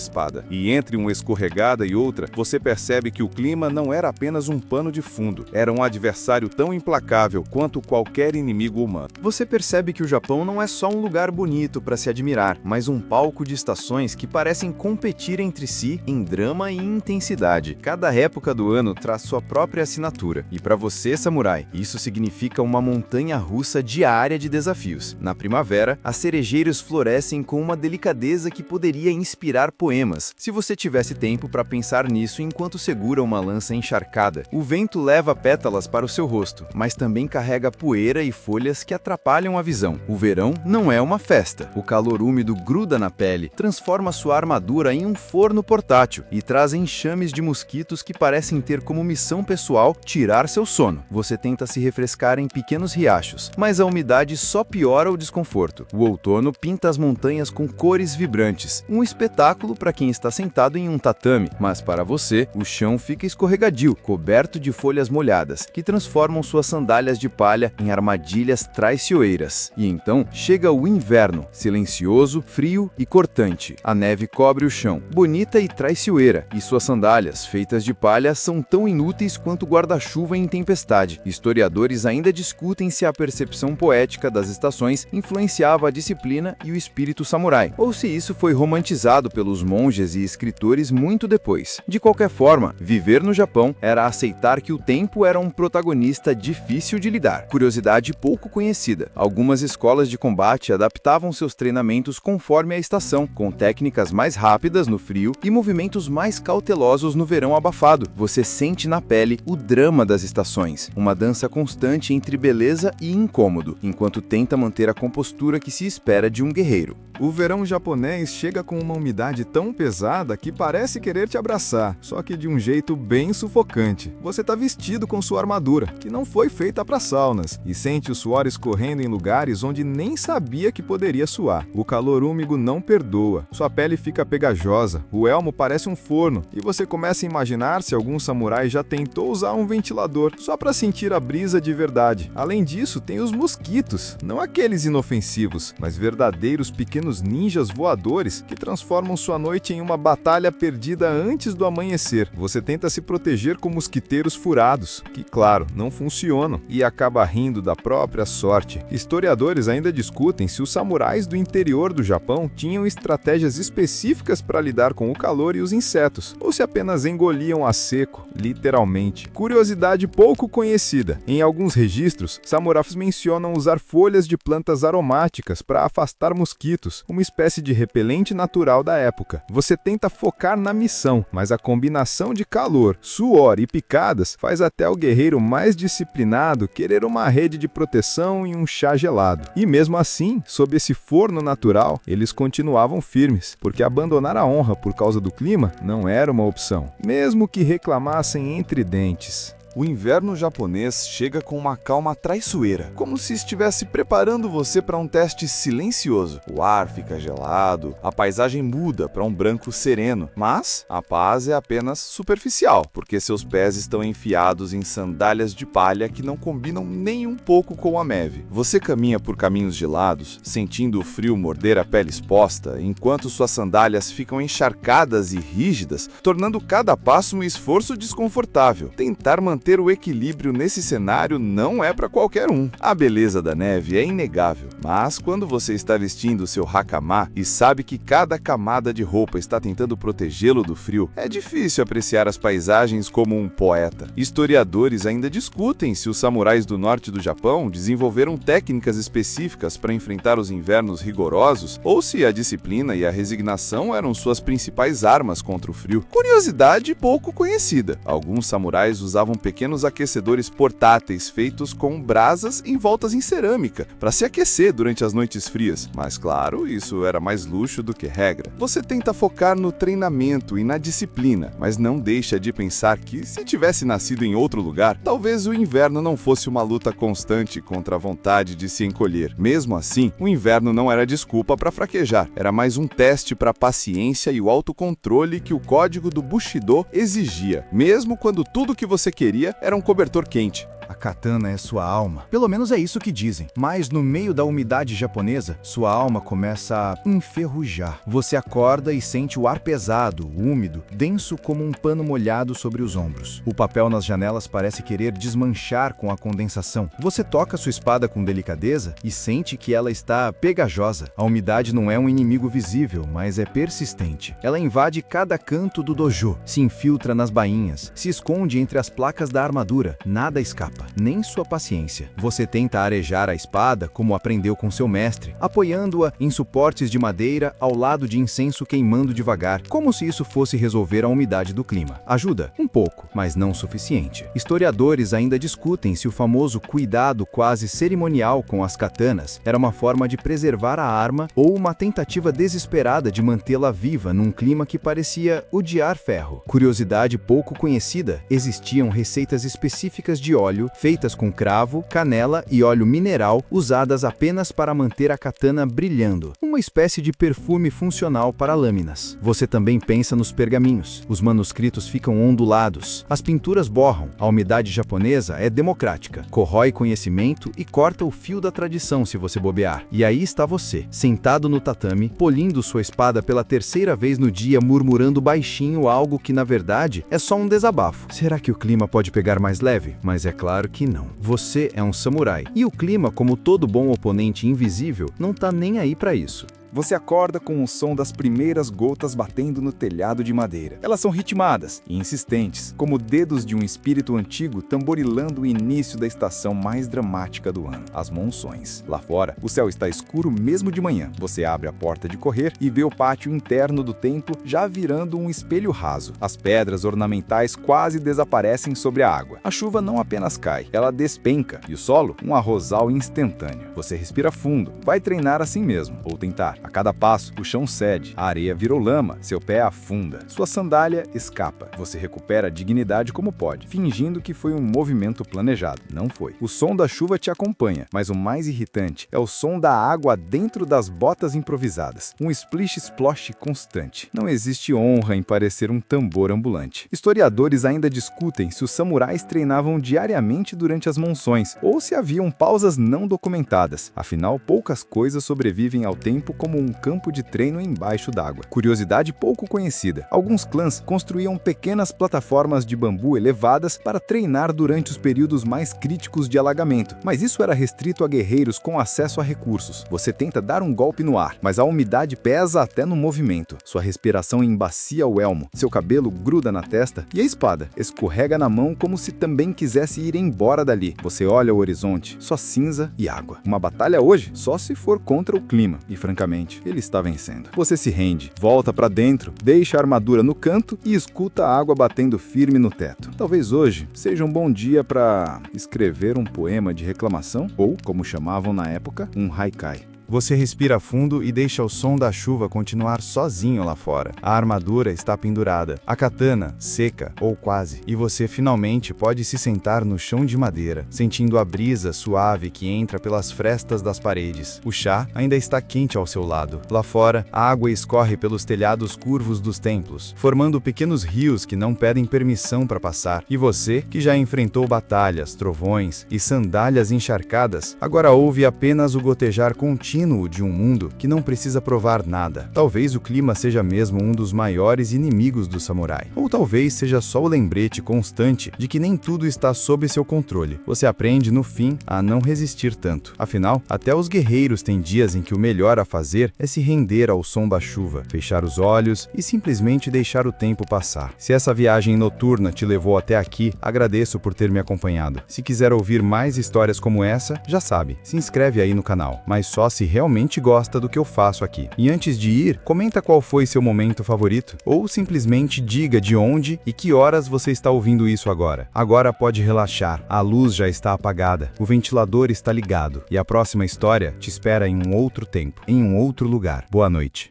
espada. E entre uma escorregada e outra, você percebe que o clima não era apenas um pano de fundo, era um adversário tão implacável quanto qualquer inimigo humano. Você percebe que o Japão não é só um lugar bonito para se admirar, mas um palco de estações que parecem competir entre si em drama e intensidade. Cada época do ano traz sua própria assinatura, e para você, samurai, isso significa uma montanha-russa diária de desafios. Na primavera, as cerejeiros florescem com uma delicadeza que poderia inspirar poemas, se você tivesse tempo para pensar nisso enquanto segura uma lança encharcada. O vento leva pétalas para o seu rosto, mas também carrega poeira e folhas que atrapalham a visão. O verão não é uma festa. O calor úmido gruda na pele, transforma sua armadura em um forno portátil e traz enxames de mosquitos que parecem ter como missão pessoal tirar seu sono. Você tenta se refrescar em pequenos riachos, mas a umidade só piora o desconforto. O outono pinta as montanhas com cores vibrantes, um espetáculo para quem está sentado em um tatame, mas para você, o chão fica escorregadio, coberto de folhas molhadas, que transformam suas sandálias de palha em armadilhas traiçoeiras. E então chega o inverno, silencioso, frio e cortante. A neve cobre o chão, bonita e traiçoeira, e suas sandálias, feitas de palha, são tão inúteis quanto guarda-chuva em tempestade. Historiadores ainda discutem se a percepção poética das estações influenciava a disciplina e o espírito samurai, ou se isso foi romantizado pelos monges e escritores muito depois. De qualquer forma, viver no Japão era aceitar que o tempo era um protagonista difícil de lidar. Curiosidade pouco conhecida. Algumas escolas de combate adaptavam seus treinamentos conforme a estação, com técnicas mais rápidas no frio e movimentos mais cautelosos no verão abafado. Você sente na pele o drama das estações, uma dança constante entre beleza e incômodo, enquanto tenta manter a compostura que se espera de um guerreiro. O verão japonês chega com uma umidade tão pesada que parece querer te abraçar, só que de um jeito bem sufocante. Você está vestido com sua armadura, que não foi feita para saunas, e sente o suor escorrendo em lugares onde nem sabia que poderia suar. O calor úmido não perdoa, sua pele fica pegajosa, o elmo parece um forno, e você começa a imaginar se algum samurai já tentou usar um ventilador só para sentir a brisa de verdade. Além disso, tem os mosquitos, não aqueles inofensivos, mas verdadeiros pequenos ninjas voadores que transformam sua noite em uma batalha perdida antes do amanhecer. Você tenta se proteger com mosquiteiros furados, que, claro, não funcionam, e acaba rindo da própria sorte. Historiadores ainda discutem se os samurais do interior do Japão tinham estratégias específicas para lidar com o calor e os insetos, ou se apenas engoliam a seco, literalmente. Curiosidade pouco conhecida. Em alguns registros, samurais mencionam usar folhas de plantas aromáticas para afastar mosquitos, uma espécie de repelente natural da época. Você tenta focar na missão, mas a combinação de calor, suor e picadas faz até o guerreiro mais disciplinado querer uma rede de proteção e um chá gelado. E mesmo assim, sob esse forno natural, eles continuavam firmes, porque abandonar a honra por causa do clima não era uma opção, mesmo que reclamassem entre dentes. O inverno japonês chega com uma calma traiçoeira, como se estivesse preparando você para um teste silencioso. O ar fica gelado, a paisagem muda para um branco sereno, mas a paz é apenas superficial, porque seus pés estão enfiados em sandálias de palha que não combinam nem um pouco com a neve. Você caminha por caminhos gelados, sentindo o frio morder a pele exposta, enquanto suas sandálias ficam encharcadas e rígidas, tornando cada passo um esforço desconfortável. Tentar manter o equilíbrio nesse cenário não é para qualquer um. A beleza da neve é inegável, mas quando você está vestindo seu hakama e sabe que cada camada de roupa está tentando protegê-lo do frio, é difícil apreciar as paisagens como um poeta. Historiadores ainda discutem se os samurais do norte do Japão desenvolveram técnicas específicas para enfrentar os invernos rigorosos ou se a disciplina e a resignação eram suas principais armas contra o frio. Curiosidade pouco conhecida. Alguns samurais usavam pequenos aquecedores portáteis feitos com brasas envoltas em cerâmica para se aquecer durante as noites frias, mas claro, isso era mais luxo do que regra. Você tenta focar no treinamento e na disciplina, mas não deixa de pensar que, se tivesse nascido em outro lugar, talvez o inverno não fosse uma luta constante contra a vontade de se encolher. Mesmo assim, o inverno não era desculpa para fraquejar, era mais um teste para a paciência e o autocontrole que o código do Bushido exigia, mesmo quando tudo que você queria era um cobertor quente. A katana é sua alma. Pelo menos é isso que dizem. Mas no meio da umidade japonesa, sua alma começa a enferrujar. Você acorda e sente o ar pesado, úmido, denso como um pano molhado sobre os ombros. O papel nas janelas parece querer desmanchar com a condensação. Você toca sua espada com delicadeza e sente que ela está pegajosa. A umidade não é um inimigo visível, mas é persistente. Ela invade cada canto do dojo, se infiltra nas bainhas, se esconde entre as placas da armadura. Nada escapa, nem sua paciência. Você tenta arejar a espada como aprendeu com seu mestre, apoiando-a em suportes de madeira ao lado de incenso queimando devagar, como se isso fosse resolver a umidade do clima. Ajuda? Um pouco, mas não o suficiente. Historiadores ainda discutem se o famoso cuidado quase cerimonial com as katanas era uma forma de preservar a arma ou uma tentativa desesperada de mantê-la viva num clima que parecia odiar ferro. Curiosidade pouco conhecida, existiam receitas específicas de óleo feitas com cravo, canela e óleo mineral usadas apenas para manter a katana brilhando, uma espécie de perfume funcional para lâminas. Você também pensa nos pergaminhos. Os manuscritos ficam ondulados, as pinturas borram. A umidade japonesa é democrática, corrói conhecimento e corta o fio da tradição se você bobear. E aí está você, sentado no tatame, polindo sua espada pela terceira vez no dia, murmurando baixinho algo que na verdade é só um desabafo. Será que o clima pode pegar mais leve? Mas é claro que não. Você é um samurai, e o clima, como todo bom oponente invisível, não tá nem aí para isso. Você acorda com o som das primeiras gotas batendo no telhado de madeira. Elas são ritmadas e insistentes, como dedos de um espírito antigo tamborilando o início da estação mais dramática do ano, as monções. Lá fora, o céu está escuro mesmo de manhã. Você abre a porta de correr e vê o pátio interno do templo já virando um espelho raso. As pedras ornamentais quase desaparecem sobre a água. A chuva não apenas cai, ela despenca e o solo, um arrozal instantâneo. Você respira fundo, vai treinar assim mesmo, ou tentar. A cada passo, o chão cede, a areia virou lama, seu pé afunda, sua sandália escapa. Você recupera a dignidade como pode, fingindo que foi um movimento planejado. Não foi. O som da chuva te acompanha, mas o mais irritante é o som da água dentro das botas improvisadas. Um splish-splosh constante. Não existe honra em parecer um tambor ambulante. Historiadores ainda discutem se os samurais treinavam diariamente durante as monções, ou se haviam pausas não documentadas. Afinal, poucas coisas sobrevivem ao tempo como um campo de treino embaixo d'água. Curiosidade pouco conhecida. Alguns clãs construíam pequenas plataformas de bambu elevadas para treinar durante os períodos mais críticos de alagamento, mas isso era restrito a guerreiros com acesso a recursos. Você tenta dar um golpe no ar, mas a umidade pesa até no movimento. Sua respiração embacia o elmo, seu cabelo gruda na testa e a espada escorrega na mão como se também quisesse ir embora dali. Você olha o horizonte, só cinza e água. Uma batalha hoje? Só se for contra o clima, e francamente, ele está vencendo. Você se rende, volta para dentro, deixa a armadura no canto e escuta a água batendo firme no teto. Talvez hoje seja um bom dia para escrever um poema de reclamação, ou, como chamavam na época, um haikai. Você respira fundo e deixa o som da chuva continuar sozinho lá fora. A armadura está pendurada, a katana seca, ou quase, e você finalmente pode se sentar no chão de madeira, sentindo a brisa suave que entra pelas frestas das paredes. O chá ainda está quente ao seu lado. Lá fora, a água escorre pelos telhados curvos dos templos, formando pequenos rios que não pedem permissão para passar. E você, que já enfrentou batalhas, trovões e sandálias encharcadas, agora ouve apenas o gotejar contínuo de um mundo que não precisa provar nada. Talvez o clima seja mesmo um dos maiores inimigos do samurai. Ou talvez seja só o lembrete constante de que nem tudo está sob seu controle. Você aprende, no fim, a não resistir tanto. Afinal, até os guerreiros têm dias em que o melhor a fazer é se render ao som da chuva, fechar os olhos e simplesmente deixar o tempo passar. Se essa viagem noturna te levou até aqui, agradeço por ter me acompanhado. Se quiser ouvir mais histórias como essa, já sabe, se inscreve aí no canal, mas só se realmente gosta do que eu faço aqui. E antes de ir, comenta qual foi seu momento favorito, ou simplesmente diga de onde e que horas você está ouvindo isso agora. Agora pode relaxar, a luz já está apagada, o ventilador está ligado, e a próxima história te espera em um outro tempo, em um outro lugar. Boa noite.